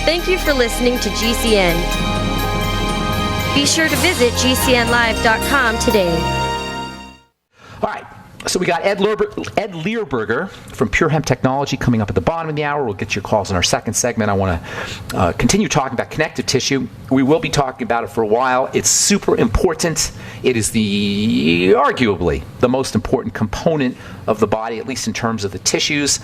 Thank you for listening to GCN. Be sure to visit GCNlive.com today. All right. So we got Ed Lehrburger from Pure Hemp Technology coming up at the bottom of the hour. We'll get your calls in our second segment. I want to continue talking about connective tissue. We will be talking about it for a while. It's super important. It is arguably the most important component of the body, at least in terms of the tissues.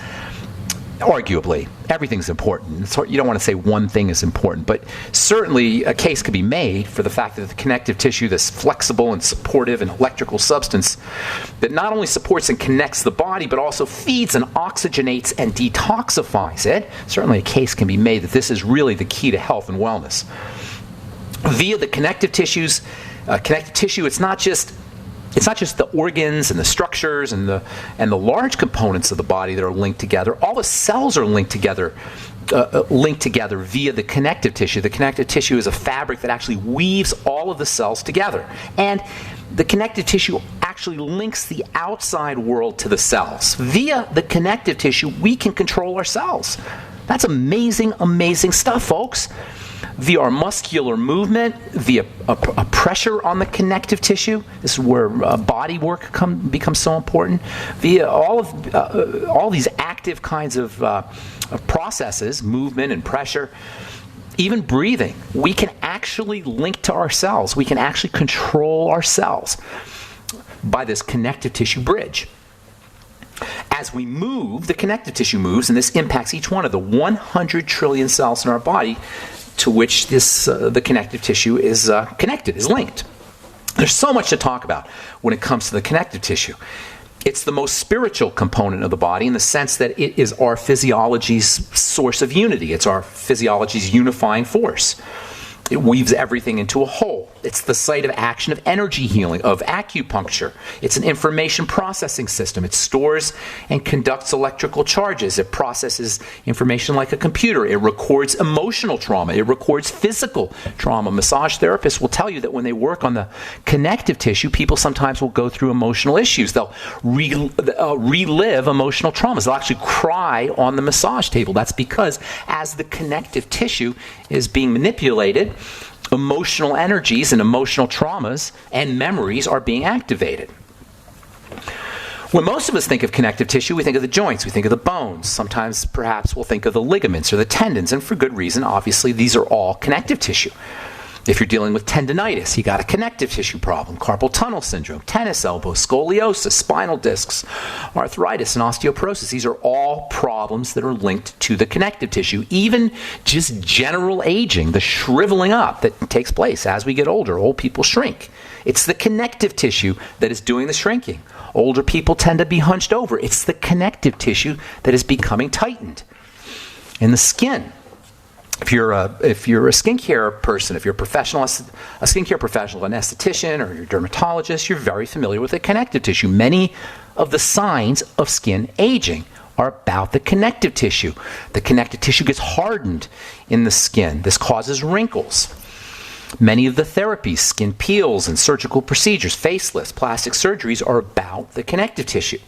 Arguably, everything's important. You don't want to say one thing is important, but certainly a case could be made for the fact that the connective tissue, this flexible and supportive and electrical substance that not only supports and connects the body, but also feeds and oxygenates and detoxifies it. Certainly a case can be made that this is really the key to health and wellness. Via the connective tissue, it's not just the organs and the structures and the large components of the body that are linked together. All the cells are linked together via the connective tissue. The connective tissue is a fabric that actually weaves all of the cells together. And the connective tissue actually links the outside world to the cells. Via the connective tissue, we can control our cells. That's amazing, amazing stuff, folks. Via our muscular movement, via a pressure on the connective tissue. This is where body work becomes so important. Via all these active kinds of processes, movement and pressure, even breathing, we can actually link to our cells. We can actually control our cells by this connective tissue bridge. As we move, the connective tissue moves, and this impacts each one of the 100 trillion cells in our body to which the connective tissue is connected, is linked. There's so much to talk about when it comes to the connective tissue. It's the most spiritual component of the body in the sense that it is our physiology's source of unity. It's our physiology's unifying force. It weaves everything into a whole. It's the site of action of energy healing, of acupuncture. It's an information processing system. It stores and conducts electrical charges. It processes information like a computer. It records emotional trauma. It records physical trauma. Massage therapists will tell you that when they work on the connective tissue, people sometimes will go through emotional issues. They'll relive emotional traumas. They'll actually cry on the massage table. That's because as the connective tissue is being manipulated, emotional energies and emotional traumas and memories are being activated. When most of us think of connective tissue, we think of the joints, we think of the bones. Sometimes perhaps we'll think of the ligaments or the tendons, and for good reason. Obviously, these are all connective tissue. If you're dealing with tendinitis, you got a connective tissue problem, carpal tunnel syndrome, tennis elbow, scoliosis, spinal discs, arthritis, and osteoporosis. These are all problems that are linked to the connective tissue. Even just general aging, the shriveling up that takes place as we get older. Old people shrink. It's the connective tissue that is doing the shrinking. Older people tend to be hunched over. It's the connective tissue that is becoming tightened. In the skin, if you're a skincare person, if you're a skincare professional, an esthetician or you're a dermatologist, you're very familiar with the connective tissue. Many of the signs of skin aging are about the connective tissue. The connective tissue gets hardened in the skin. This causes wrinkles. Many of the therapies, skin peels and surgical procedures, facelifts, plastic surgeries are about the connective tissue.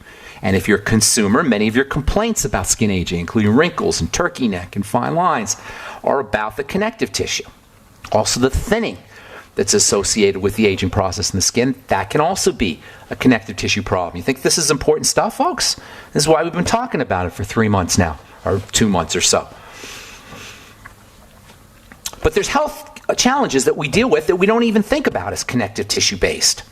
And if you're a consumer, many of your complaints about skin aging, including wrinkles and turkey neck and fine lines, are about the connective tissue. Also, the thinning that's associated with the aging process in the skin, that can also be a connective tissue problem. You think this is important stuff, folks? This is why we've been talking about it for 3 months now, or 2 months or so. But there's health challenges that we deal with that we don't even think about as connective tissue based.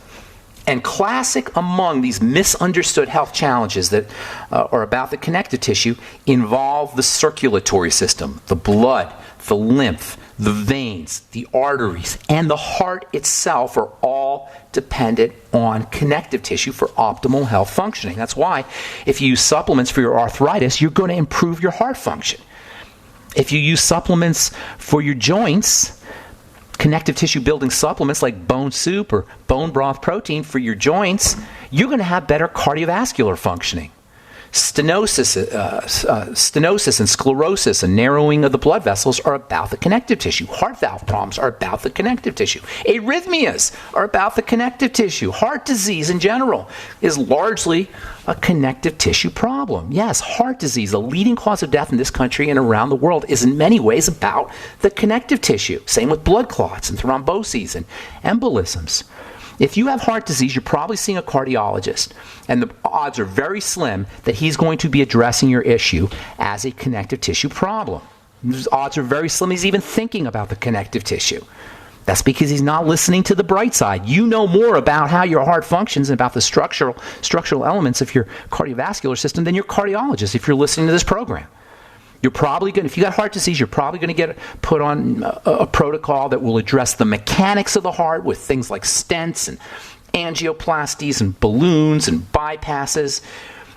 And classic among these misunderstood health challenges that are about the connective tissue involve the circulatory system, the blood, the lymph, the veins, the arteries, and the heart itself are all dependent on connective tissue for optimal health functioning. That's why if you use supplements for your arthritis, you're going to improve your heart function. If you use supplements for your joints, connective tissue building supplements like bone soup or bone broth protein for your joints, you're going to have better cardiovascular functioning. Stenosis and sclerosis and narrowing of the blood vessels are about the connective tissue. Heart valve problems are about the connective tissue. Arrhythmias are about the connective tissue. Heart disease in general is largely a connective tissue problem. Yes, heart disease, the leading cause of death in this country and around the world, is in many ways about the connective tissue. Same with blood clots and thromboses and embolisms. If you have heart disease, you're probably seeing a cardiologist, and the odds are very slim that he's going to be addressing your issue as a connective tissue problem. The odds are very slim he's even thinking about the connective tissue. That's because he's not listening to the bright side. You know more about how your heart functions and about the structural elements of your cardiovascular system than your cardiologist if you're listening to this program. You're probably going, if you got heart disease, you're probably going to get put on a protocol that will address the mechanics of the heart with things like stents and angioplasties and balloons and bypasses.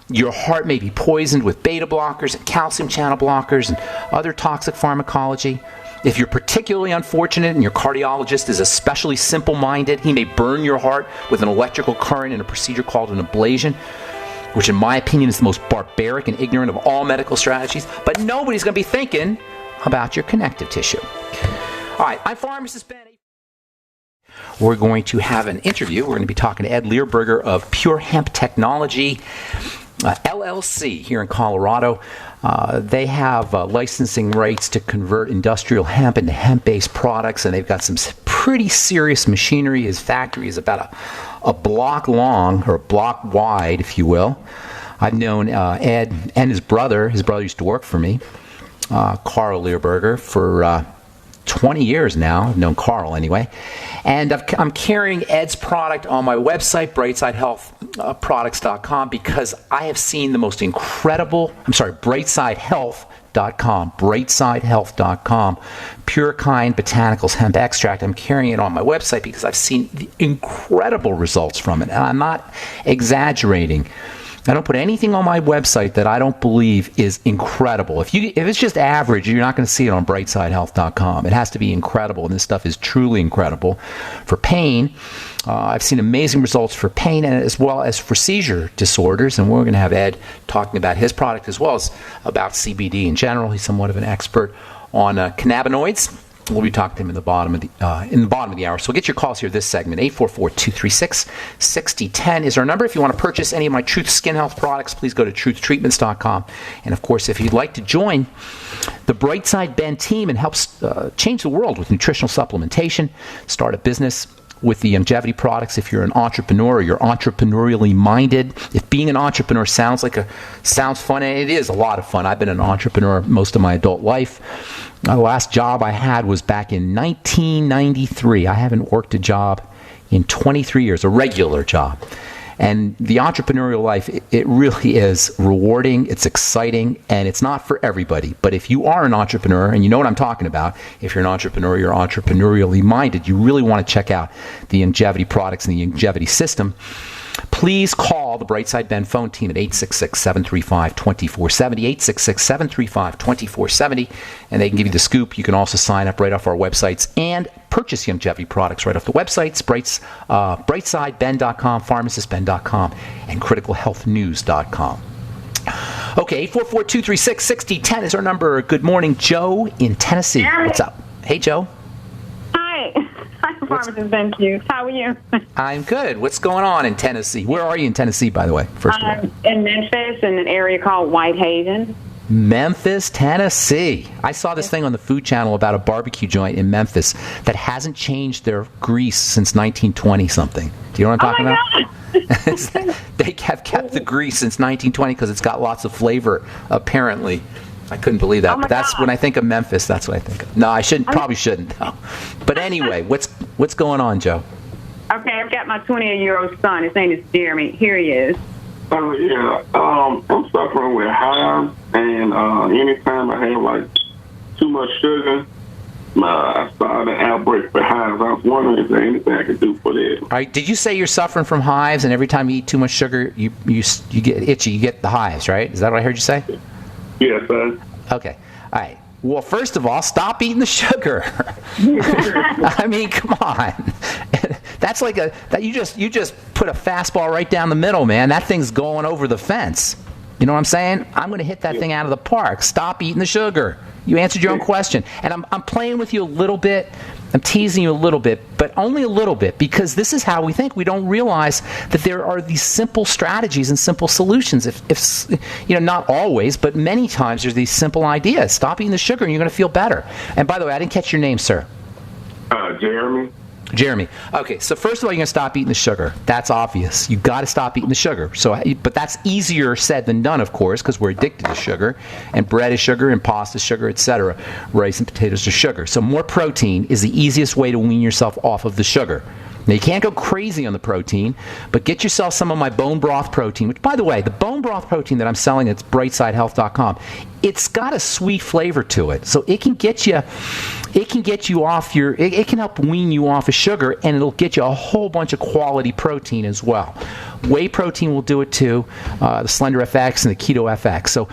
Your heart may be poisoned with beta blockers and calcium channel blockers and other toxic pharmacology. If you're particularly unfortunate and your cardiologist is especially simple-minded, he may burn your heart with an electrical current in a procedure called an ablation, which in my opinion is the most barbaric and ignorant of all medical strategies. But nobody's going to be thinking about your connective tissue. All right, I'm Pharmacist Ben. We're going to have an interview. We're going to be talking to Ed Lehrburger of Pure Hemp Technology, LLC here in Colorado. They have licensing rights to convert industrial hemp into hemp-based products, and they've got some pretty serious machinery. His factory is about a block long, or a block wide, if you will. I've known Ed and his brother. His brother used to work for me, Carl Lehrburger, for 20 years now. I've known Carl anyway. And I'm carrying Ed's product on my website, brightsidehealthproducts.com, because I have seen the most incredible, brightsidehealth.com, brightsidehealth.com, Pure Kind Botanicals Hemp Extract. I'm carrying it on my website because I've seen the incredible results from it. And I'm not exaggerating. I don't put anything on my website that I don't believe is incredible. If it's just average, you're not going to see it on brightsidehealth.com. It has to be incredible, and this stuff is truly incredible. For pain, I've seen amazing results for pain and as well as for seizure disorders, and we're going to have Ed talking about his product as well as about CBD in general. He's somewhat of an expert on cannabinoids. We'll be talking to him in the bottom of the hour. So get your calls here this segment. 844-236-6010 is our number. If you want to purchase any of my Truth Skin Health products, please go to truthtreatments.com. And of course, if you'd like to join the Brightside Ben team and help change the world with nutritional supplementation, start a business with the longevity products, if you're an entrepreneur or you're entrepreneurially minded, if being an entrepreneur sounds fun, and it is a lot of fun. I've been an entrepreneur most of my adult life. The last job I had was back in 1993. I haven't worked a job in 23 years, a regular job. And the entrepreneurial life, it really is rewarding, it's exciting, and it's not for everybody. But if you are an entrepreneur, and you know what I'm talking about, if you're an entrepreneur, you're entrepreneurially minded, you really want to check out the longevity products and the longevity system, please call the Brightside Ben phone team at 866-735-2470, 866-735-2470, and they can give you the scoop. You can also sign up right off our websites and purchase longevity products right off the websites, brightsideben.com, pharmacistben.com, and criticalhealthnews.com. Okay, 844-236-6010 is our number. Good morning, Joe in Tennessee. What's up? Hey, Joe. Hi. Hi, Pharmacist Ben Hughes. How are you? I'm good. What's going on in Tennessee? Where are you in Tennessee, by the way? First of all, in Memphis, in an area called Whitehaven. Memphis, Tennessee. I saw this thing on the Food Channel about a barbecue joint in Memphis that hasn't changed their grease since 1920-something. Do you know what I'm talking about? They have kept the grease since 1920 because it's got lots of flavor, apparently. I couldn't believe that. But that's when I think of Memphis, that's what I think of. No, I probably shouldn't. No. But anyway, what's going on, Joe? Okay, I've got my 28-year-old son. His name is Jeremy. Here he is. I'm suffering with hives, and anytime I have too much sugar, I started an outbreak for hives. I was wondering if there's anything I could do for that. All right, did you say you're suffering from hives, and every time you eat too much sugar, you get itchy, you get the hives, right? Is that what I heard you say? Yes, sir. Okay. All right. Well, first of all, stop eating the sugar. I mean, come on. That's you just put a fastball right down the middle, man. That thing's going over the fence. You know what I'm saying? I'm going to hit that thing out of the park. Stop eating the sugar. You answered your own question. And I'm playing with you a little bit. I'm teasing you a little bit, but only a little bit, because this is how we think. We don't realize that there are these simple strategies and simple solutions. If not always, but many times there's these simple ideas. Stop eating the sugar and you're going to feel better. And by the way, I didn't catch your name, sir. Jeremy. Jeremy. Okay, so first of all, you're going to stop eating the sugar. That's obvious. You got to stop eating the sugar. But that's easier said than done, of course, because we're addicted to sugar, and bread is sugar, and pasta is sugar, etc. Rice and potatoes are sugar. So more protein is the easiest way to wean yourself off of the sugar. Now, you can't go crazy on the protein, but get yourself some of my bone broth protein, which, by the way, the bone broth protein that I'm selling at brightsidehealth.com, it's got a sweet flavor to it. So it can get you off it can help wean you off of sugar, and it'll get you a whole bunch of quality protein as well. Whey protein will do it too, the Slender FX and the Keto FX. So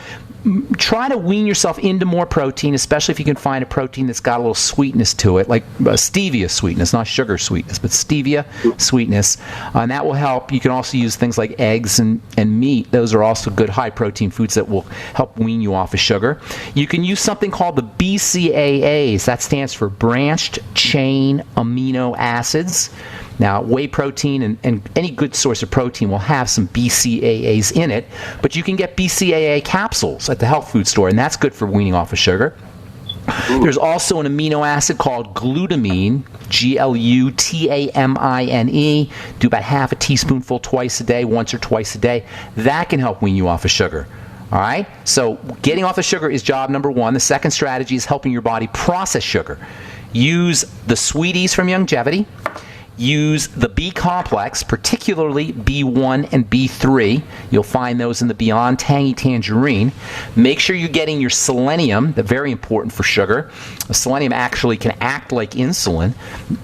try to wean yourself into more protein, especially if you can find a protein that's got a little sweetness to it, like stevia sweetness, not sugar sweetness, but stevia sweetness, and that will help. You can also use things like eggs and meat. Those are also good high protein foods that will help wean you off of sugar. You can use something called the BCAAs. That stands for branched chain amino acids. Now, whey protein and any good source of protein will have some BCAAs in it, but you can get BCAA capsules at the health food store, and that's good for weaning off of sugar. There's also an amino acid called glutamine, Glutamine. Do about half a teaspoonful twice a day, once or twice a day. That can help wean you off of sugar. All right? So getting off of sugar is job number one. The second strategy is helping your body process sugar. Use the Sweeties from Youngevity. Use the B complex, particularly B1 and B3. You'll find those in the Beyond Tangy Tangerine. Make sure you're getting your selenium, that's very important for sugar. Selenium actually can act like insulin,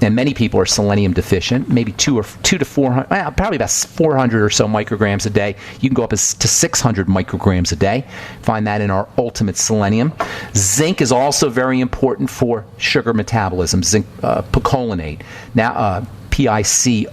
and many people are selenium deficient, maybe 2 to 400, probably about 400 or so micrograms a day. You can go up to 600 micrograms a day. Find that in our Ultimate Selenium. Zinc is also very important for sugar metabolism, zinc picolinate. Now, Picolinate,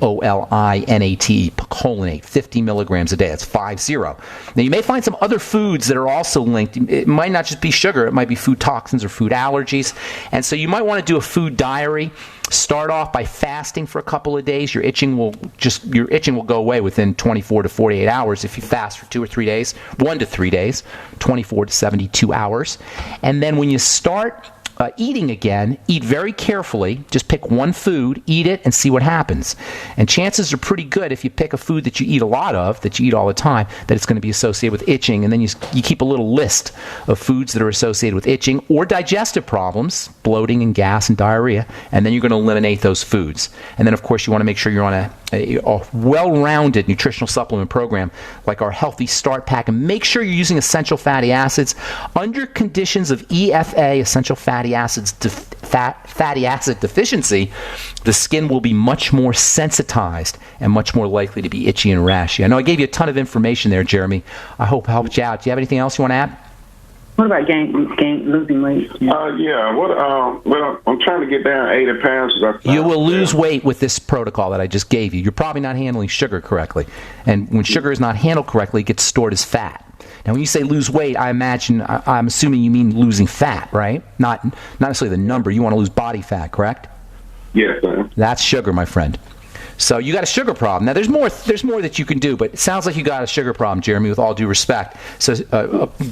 picolinate, 50 milligrams a day. That's 50. Now, you may find some other foods that are also linked. It might not just be sugar. It might be food toxins or food allergies. And so you might want to do a food diary. Start off by fasting for a couple of days. Your itching will go away within 24 to 48 hours if you fast for 2 or 3 days, 1 to 3 days, 24 to 72 hours. And then when you start eating again, eat very carefully. Just pick one food, eat it, and see what happens. And chances are pretty good if you pick a food that you eat a lot of, that you eat all the time, that it's going to be associated with itching. And then you keep a little list of foods that are associated with itching or digestive problems, bloating and gas and diarrhea, and then you're going to eliminate those foods. And then, of course, you want to make sure you're on a well-rounded nutritional supplement program like our Healthy Start Pack, and make sure you're using essential fatty acids. Under conditions of EFA, essential fatty acid deficiency, the skin will be much more sensitized and much more likely to be itchy and rashy. I know I gave you a ton of information there, Jeremy. I hope it helped you out. Do you have anything else you want to add? What about losing weight? I'm trying to get down 80 pounds. You will lose weight with this protocol that I just gave you. You're probably not handling sugar correctly. And when sugar is not handled correctly, it gets stored as fat. Now, when you say lose weight, I'm assuming you mean losing fat, right? Not necessarily the number. You want to lose body fat, correct? Yes, sir. That's sugar, my friend. So you got a sugar problem. Now, there's more that you can do, but it sounds like you got a sugar problem, Jeremy, with all due respect. So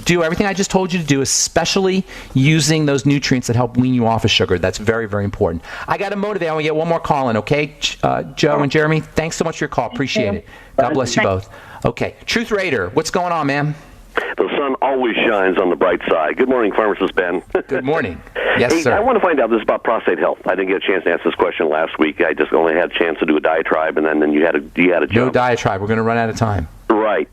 do everything I just told you to do, especially using those nutrients that help wean you off of sugar. That's very, very important. I got to motivate. I want to get one more call in, okay? Joe and Jeremy, thanks so much for your call. Appreciate it. God bless you both. Okay. Truth Raider, what's going on, ma'am? The sun always shines on the bright side. Good morning, Pharmacist Ben. Good morning. Yes, hey, sir. I want to find out this about prostate health. I didn't get a chance to answer this question last week. I just only had a chance to do a diatribe, and then you had a jump. No diatribe. We're going to run out of time. Right.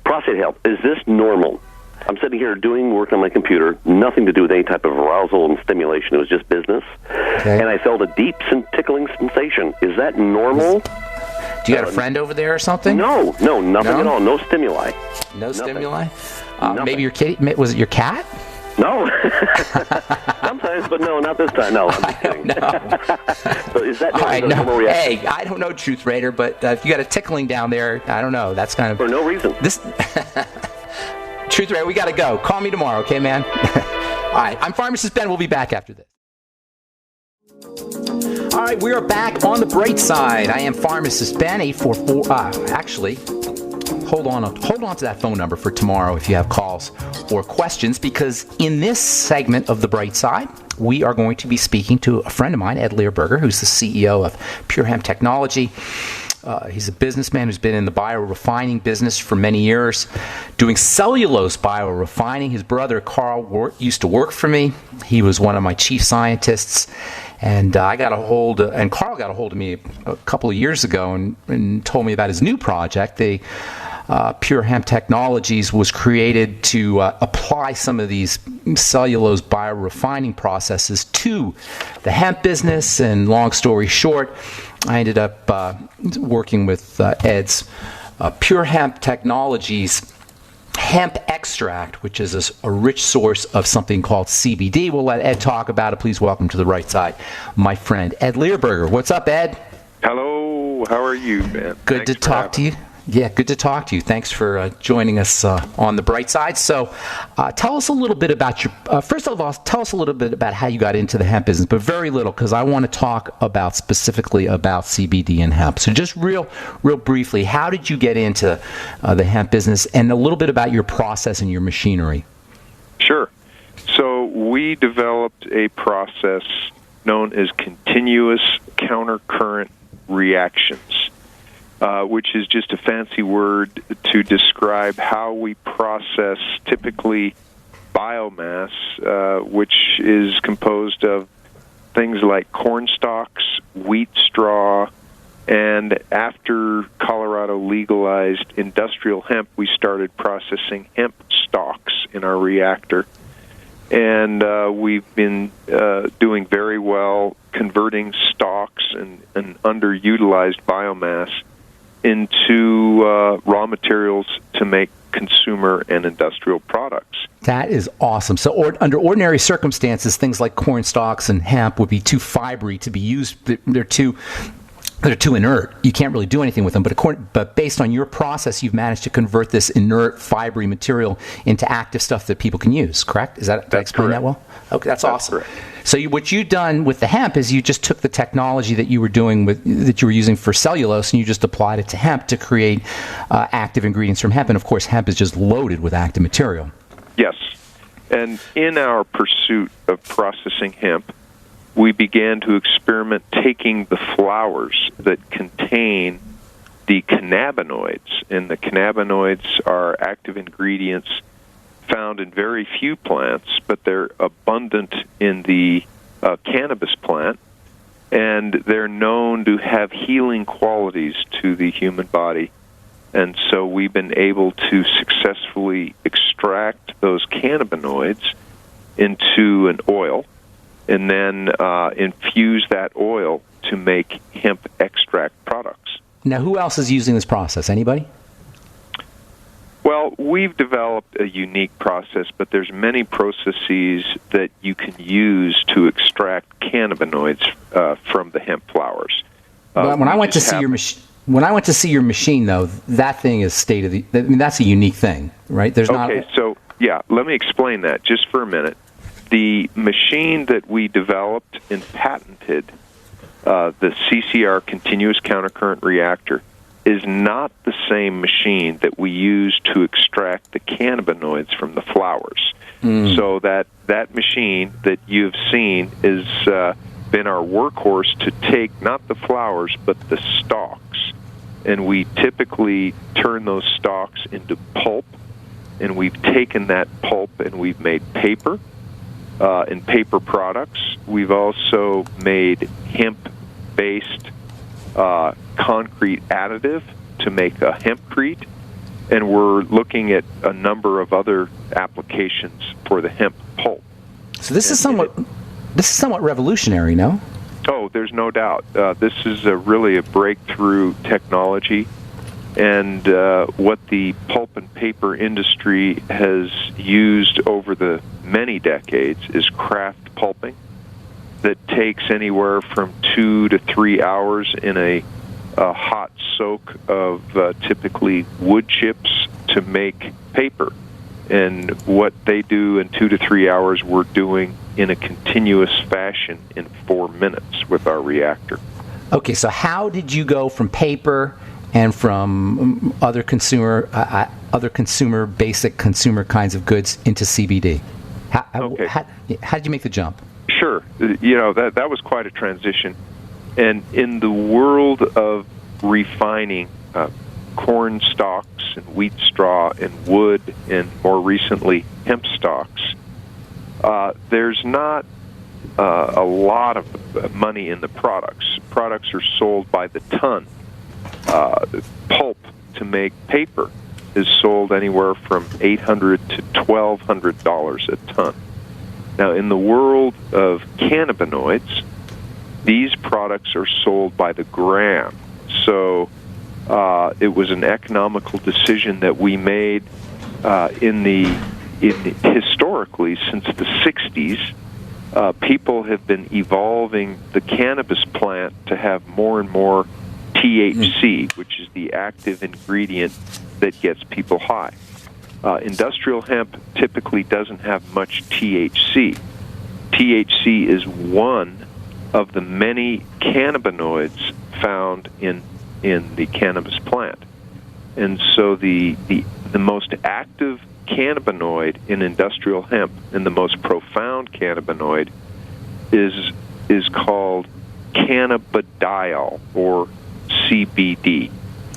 Prostate health. Is this normal? I'm sitting here doing work on my computer, nothing to do with any type of arousal and stimulation. It was just business. Okay. And I felt a deep tickling sensation. Is that normal? Do you got a friend over there or something? No, nothing at all. No stimuli. No stimuli? Maybe your kitty? Was it your cat? No. Sometimes, but no, not this time. No, I'm just kidding. So is that normal reaction? Hey, I don't know, Truth Raider, but if you got a tickling down there, I don't know. That's kind of... For no reason. Truth Radio, we got to go. Call me tomorrow, okay, man? All right, I'm Pharmacist Ben. We'll be back after this. All right, we are back on the bright side. I am Pharmacist Ben, 844. Actually, hold on to that phone number for tomorrow if you have calls or questions, because in this segment of the bright side, we are going to be speaking to a friend of mine, Ed Lehrburger, who's the CEO of Pure Hemp Technology. He's a businessman who's been in the biorefining business for many years, doing cellulose biorefining. His brother, Carl, used to work for me. He was one of my chief scientists. And Carl got a hold of me a couple of years ago and told me about his new project. Pure Hemp Technologies was created to apply some of these cellulose biorefining processes to the hemp business. And long story short, I ended up working with Ed's Pure Hemp Technologies hemp extract, which is a rich source of something called CBD. We'll let Ed talk about it. Please welcome to the right side my friend Ed Lehrburger. What's up, Ed? Hello. How are you, man? Good to talk to you. Yeah, good to talk to you. Thanks for joining us on the bright side. So tell us a little bit about first of all, tell us a little bit about how you got into the hemp business, but very little, because I want to talk specifically about CBD and hemp. So just real briefly, how did you get into the hemp business, and a little bit about your process and your machinery? Sure. So we developed a process known as continuous countercurrent reactions. Which is just a fancy word to describe how we process typically biomass, which is composed of things like corn stalks, wheat straw, and after Colorado legalized industrial hemp, we started processing hemp stalks in our reactor. And we've been doing very well converting stalks and underutilized biomass into raw materials to make consumer and industrial products. That is awesome. So under ordinary circumstances, things like corn stalks and hemp would be too fibery to be used. They're too inert. You can't really do anything with them. But based on your process, you've managed to convert this inert, fibery material into active stuff that people can use, correct? Did I explain that well? Okay, that's awesome. Correct. So what you've done with the hemp is you just took the technology that you were using for cellulose, and you just applied it to hemp to create active ingredients from hemp. And of course, hemp is just loaded with active material. Yes. And in our pursuit of processing hemp, we began to experiment taking the flowers that contain the cannabinoids. And the cannabinoids are active ingredients found in very few plants, but they're abundant in the cannabis plant, and they're known to have healing qualities to the human body. And so we've been able to successfully extract those cannabinoids into an oil and then infuse that oil to make hemp extract products. Now, who else is using this process? Anybody? Well, we've developed a unique process, but there's many processes that you can use to extract cannabinoids from the hemp flowers. When I went to see your machine, though, that thing is state of the. I mean, that's a unique thing, right? So let me explain that just for a minute. The machine that we developed and patented, the CCR continuous countercurrent reactor, is not the same machine that we use to extract the cannabinoids from the flowers. So that machine that you've seen has been our workhorse to take not the flowers but the stalks. And we typically turn those stalks into pulp, and we've taken that pulp and we've made paper and paper products. We've also made hemp-based concrete additive to make a hempcrete, and we're looking at a number of other applications for the hemp pulp. So this is somewhat revolutionary, no? Oh, there's no doubt. This is really a breakthrough technology, and what the pulp and paper industry has used over the many decades is craft pulping that takes anywhere from 2 to 3 hours in a hot soak of typically wood chips to make paper. And what they do in 2 to 3 hours, we're doing in a continuous fashion in 4 minutes with our reactor. Okay, so how did you go from paper and from other consumer, basic consumer kinds of goods into CBD? How did you make the jump? Sure. That was quite a transition. And in the world of refining corn stalks and wheat straw and wood and more recently hemp stalks, there's not a lot of money in the products. Products are sold by the ton. Pulp to make paper is sold anywhere from $800 to $1,200 a ton. Now, in the world of cannabinoids, these products are sold by the gram. So it was an economical decision that we made historically since the 60s. People have been evolving the cannabis plant to have more and more THC, which is the active ingredient that gets people high. Industrial hemp typically doesn't have much THC. THC is one of the many cannabinoids found in the cannabis plant. And so the most active cannabinoid in industrial hemp and the most profound cannabinoid is called cannabidiol, or CBD.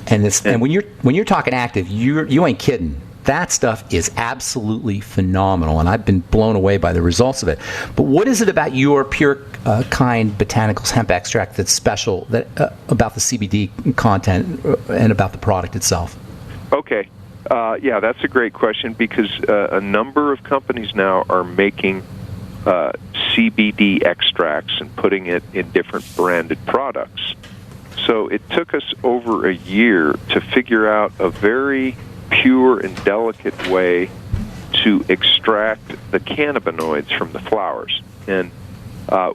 And when you're talking active, you ain't kidding. That stuff is absolutely phenomenal, and I've been blown away by the results of it. But what is it about your Pure Kind Botanicals hemp extract that's special about the CBD content and about the product itself? Okay. That's a great question, because a number of companies now are making CBD extracts and putting it in different branded products. So it took us over a year to figure out a very pure and delicate way to extract the cannabinoids from the flowers. And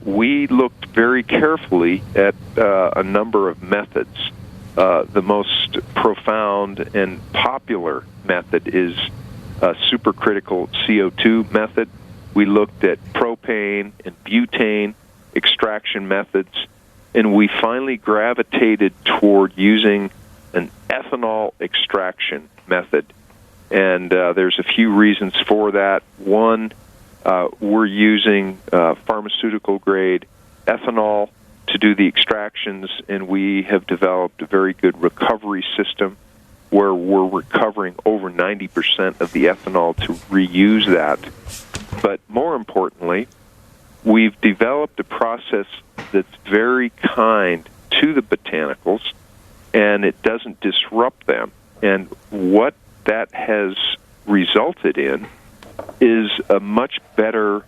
we looked very carefully at a number of methods. The most profound and popular method is a supercritical CO2 method. We looked at propane and butane extraction methods, and we finally gravitated toward using an ethanol extraction method. And there's a few reasons for that. One, we're using pharmaceutical-grade ethanol to do the extractions, and we have developed a very good recovery system where we're recovering over 90% of the ethanol to reuse that. But more importantly, we've developed a process that's very kind to the botanicals, and it doesn't disrupt them. And what that has resulted in is a much better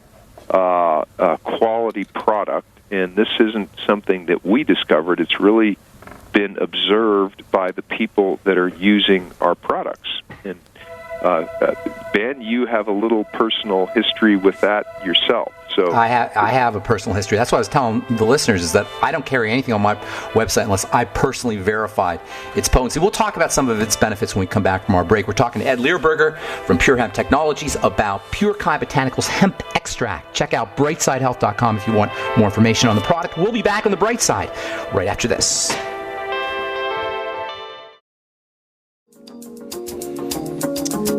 quality product. And this isn't something that we discovered. It's really been observed by the people that are using our products. And Ben, you have a little personal history with that yourself. So I have a personal history. That's what I was telling the listeners, is that I don't carry anything on my website unless I personally verified its potency. We'll talk about some of its benefits when we come back from our break. We're talking to Ed Lehrburger from Pure Hemp Technologies about Pure Kind Botanicals hemp extract. Check out brightsidehealth.com if you want more information on the product. We'll be back on the bright side right after this.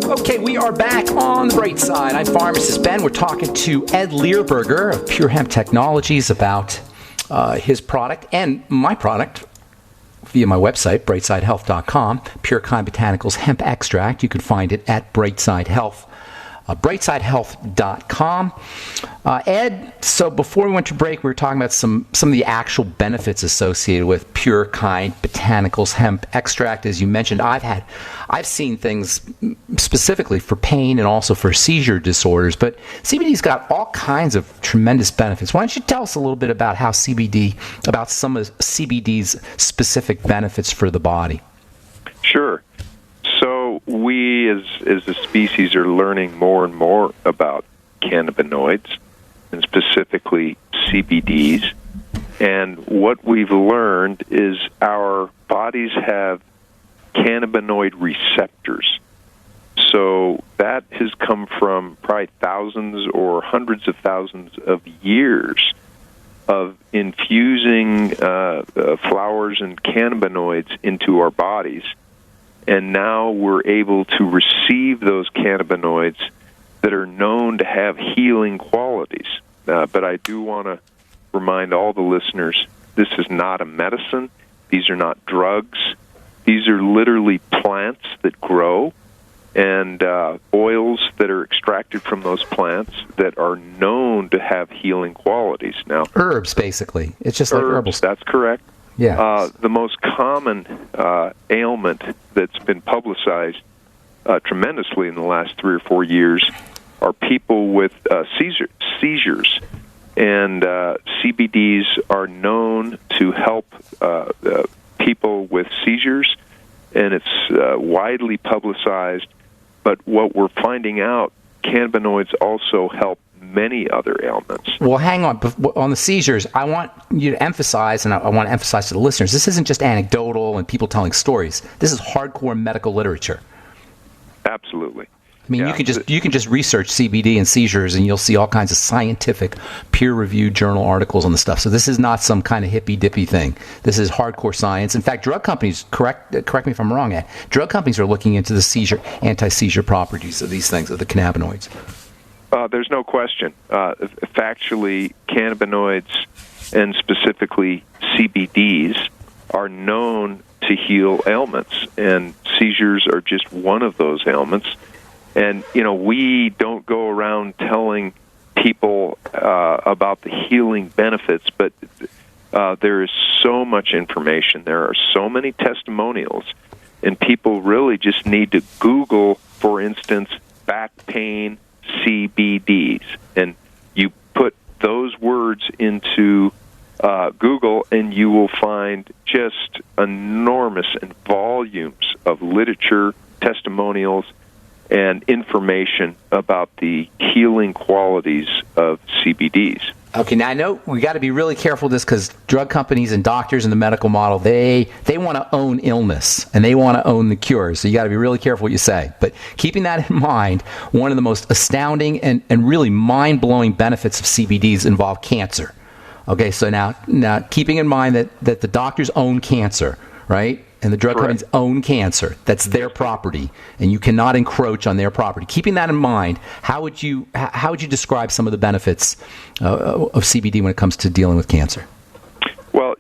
Okay, we are back on the bright side. I'm Pharmacist Ben. We're talking to Ed Lehrburger of Pure Hemp Technologies about his product and my product via my website, brightsidehealth.com, Pure Kind Botanicals hemp extract. You can find it at brightsidehealth.com. Ed, so before we went to break, we were talking about some of the actual benefits associated with Pure Kind Botanicals hemp extract. As you mentioned, I've seen things specifically for pain and also for seizure disorders, but CBD's got all kinds of tremendous benefits. Why don't you tell us a little bit about about some of CBD's specific benefits for the body? Sure. So we as a species are learning more and more about cannabinoids, and specifically CBDs. And what we've learned is our bodies have cannabinoid receptors. So that has come from probably thousands or hundreds of thousands of years of infusing flowers and cannabinoids into our bodies. And now we're able to receive those cannabinoids that are known to have healing qualities. But I do want to remind all the listeners, this is not a medicine. These are not drugs. These are literally plants that grow and oils that are extracted from those plants that are known to have healing qualities. Now, herbs, basically. It's just like herbals. That's correct. Yeah. The most common ailment that's been publicized tremendously in the last 3 or 4 years are people with seizures. And CBDs are known to help people with seizures, and it's widely publicized. But what we're finding out, cannabinoids also help many other ailments. Well, hang on the seizures. I want you to emphasize, and I want to emphasize to the listeners, this isn't just anecdotal and people telling stories. This is hardcore medical literature. Absolutely. I mean, you can just research CBD and seizures, and you'll see all kinds of scientific, peer-reviewed journal articles on the stuff. So this is not some kind of hippy-dippy thing. This is hardcore science. In fact, drug companies, correct me if I'm wrong, Ed, drug companies are looking into the anti-seizure properties of these things, of the cannabinoids. There's no question. Factually, cannabinoids, and specifically CBDs, are known to heal ailments, and seizures are just one of those ailments. And, we don't go around telling people about the healing benefits, but there is so much information. There are so many testimonials, and people really just need to Google, for instance, back pain, CBDs. And you put those words into Google, and you will find just enormous volumes of literature, testimonials, and information about the healing qualities of CBDs. Okay, now I know we got to be really careful with this because drug companies and doctors in the medical model, they want to own illness and they want to own the cure. So you got to be really careful what you say. But keeping that in mind, one of the most astounding and really mind-blowing benefits of CBDs involve cancer. Okay, so now keeping in mind that the doctors own cancer, right? And the drug companies own cancer. That's their property, and you cannot encroach on their property. Keeping that in mind, how would you describe some of the benefits of CBD when it comes to dealing with cancer? Well,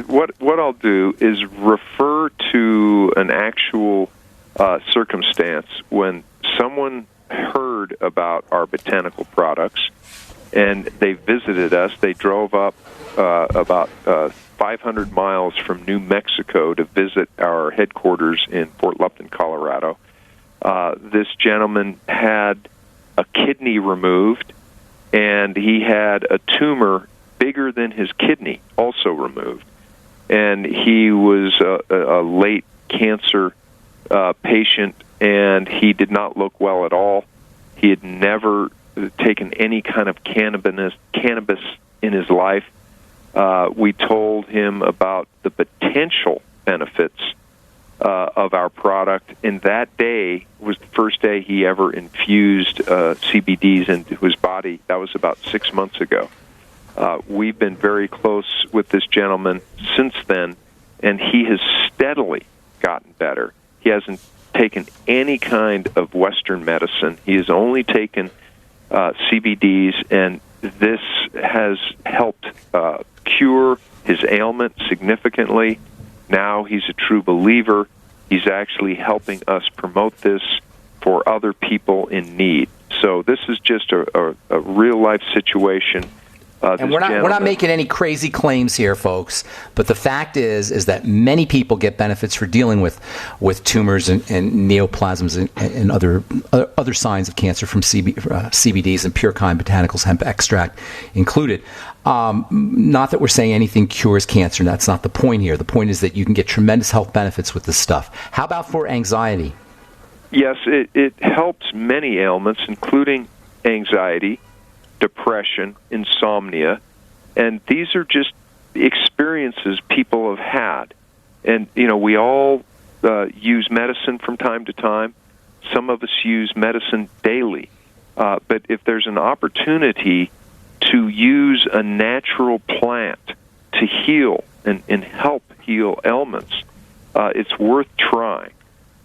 what I'll do is refer to an actual circumstance when someone heard about our botanical products and they visited us. They drove up about 500 miles from New Mexico to visit our headquarters in Fort Lupton, Colorado. This gentleman had a kidney removed, and he had a tumor bigger than his kidney also removed. And he was a late cancer patient, and he did not look well at all. He had never taken any kind of cannabis in his life. We told him about the potential benefits of our product, and that day was the first day he ever infused CBDs into his body. That was about 6 months ago. We've been very close with this gentleman since then, and he has steadily gotten better. He hasn't taken any kind of Western medicine. He has only taken CBDs, and this has helped cure his ailment significantly. Now he's a true believer. He's actually helping us promote this for other people in need. So this is just a real-life situation. And we're not making any crazy claims here, folks. But the fact is that many people get benefits for dealing with tumors and neoplasms and other signs of cancer from CBDs and pure kind botanicals, hemp extract included. Not that we're saying anything cures cancer. That's not the point here. The point is that you can get tremendous health benefits with this stuff. How about for anxiety? Yes, it helps many ailments, including anxiety, depression, insomnia, and these are just experiences people have had. And, we all use medicine from time to time, Some of us use medicine daily. But if there's an opportunity to use a natural plant to heal and help heal ailments, it's worth trying.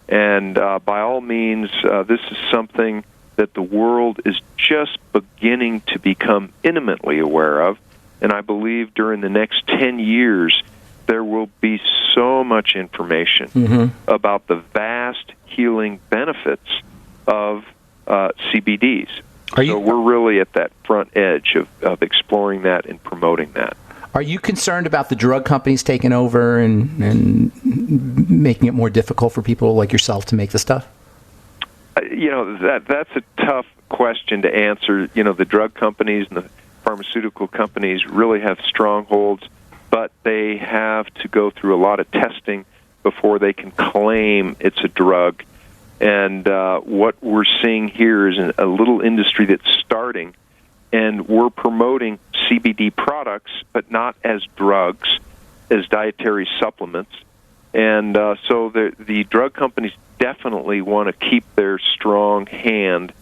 And by all means, this is something that the world is just beginning to become intimately aware of. And I believe during the next 10 years, there will be so much information about the vast healing benefits of CBDs. So we're really at that front edge of exploring that and promoting that. Are you concerned about the drug companies taking over and making it more difficult for people like yourself to make the stuff? That's a tough question to answer. The drug companies and the pharmaceutical companies really have strongholds, but they have to go through a lot of testing before they can claim it's a drug. And what we're seeing here is a little industry that's starting, and we're promoting CBD products, but not as drugs, as dietary supplements. And so the drug companies definitely want to keep their strong hand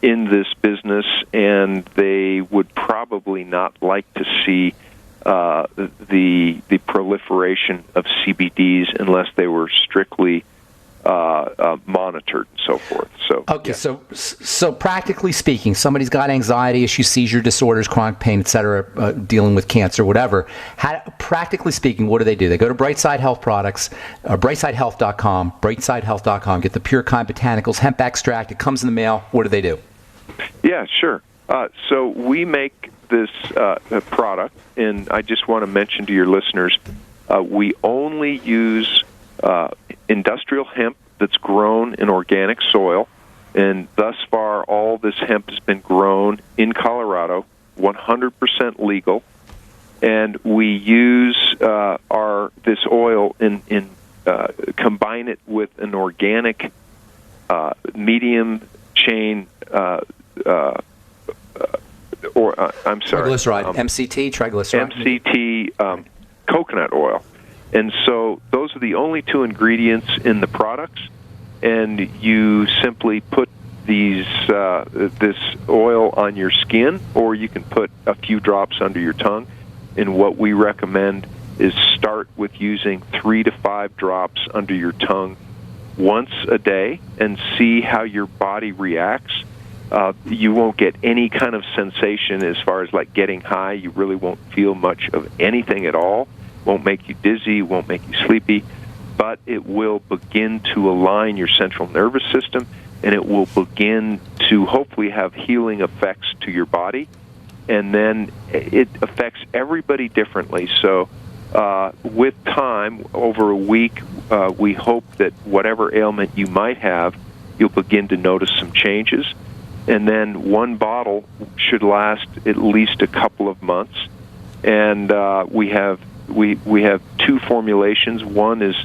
in this business, and they would probably not like to see the proliferation of CBDs unless they were strictly monitored and so forth. So okay, so practically speaking, somebody's got anxiety issues, seizure disorders, chronic pain, etc., dealing with cancer, whatever. Practically speaking, what do? They go to Brightside Health Products, brightsidehealth.com, get the Pure Kind Botanicals hemp extract. It comes in the mail. What do? Yeah, sure. So we make this product, and I just want to mention to your listeners, we only use industrial hemp that's grown in organic soil, and thus far all this hemp has been grown in Colorado, 100% legal, and we use this oil in combine it with an organic medium chain triglyceride, MCT coconut oil. And so those are the only two ingredients in the products, and you simply put this oil on your skin, or you can put a few drops under your tongue. And what we recommend is start with using 3 to 5 drops under your tongue once a day and see how your body reacts. You won't get any kind of sensation as far as like getting high. You really won't feel much of anything at all. Won't make you dizzy, won't make you sleepy, but it will begin to align your central nervous system, and it will begin to hopefully have healing effects to your body, and then it affects everybody differently. So with time, over a week, we hope that whatever ailment you might have, you'll begin to notice some changes, and then one bottle should last at least a couple of months, and we have 2 formulations. One is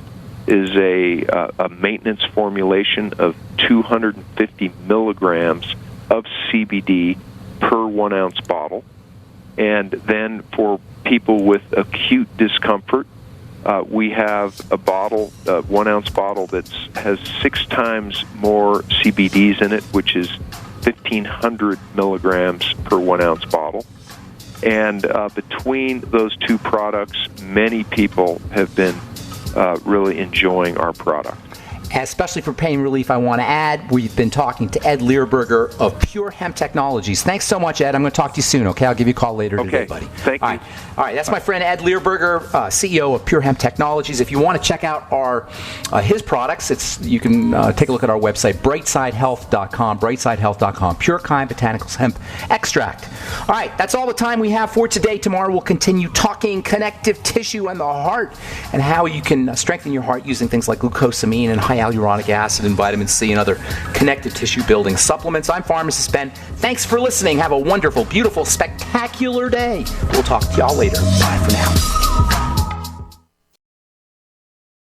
a maintenance formulation of 250 milligrams of CBD per 1 ounce bottle. And then for people with acute discomfort, we have a bottle, a 1 ounce bottle that has 6 times more CBDs in it, which is 1,500 milligrams per 1 ounce bottle. And between those 2 products, many people have been really enjoying our product. Especially for pain relief, I want to add, we've been talking to Ed Lehrburger of Pure Hemp Technologies. Thanks so much, Ed. I'm going to talk to you soon, okay? I'll give you a call later today, buddy. Thank you. All right, that's my friend Ed Lehrburger, CEO of Pure Hemp Technologies. If you want to check out his products, you can take a look at our website, brightsidehealth.com, Pure Kind Botanicals Hemp Extract. All right, that's all the time we have for today. Tomorrow we'll continue talking connective tissue and the heart and how you can strengthen your heart using things like glucosamine and high hyaluronic acid and vitamin C and other connective tissue building supplements. I'm Pharmacist Ben. Thanks for listening. Have a wonderful, beautiful, spectacular day. We'll talk to y'all later. Bye for now.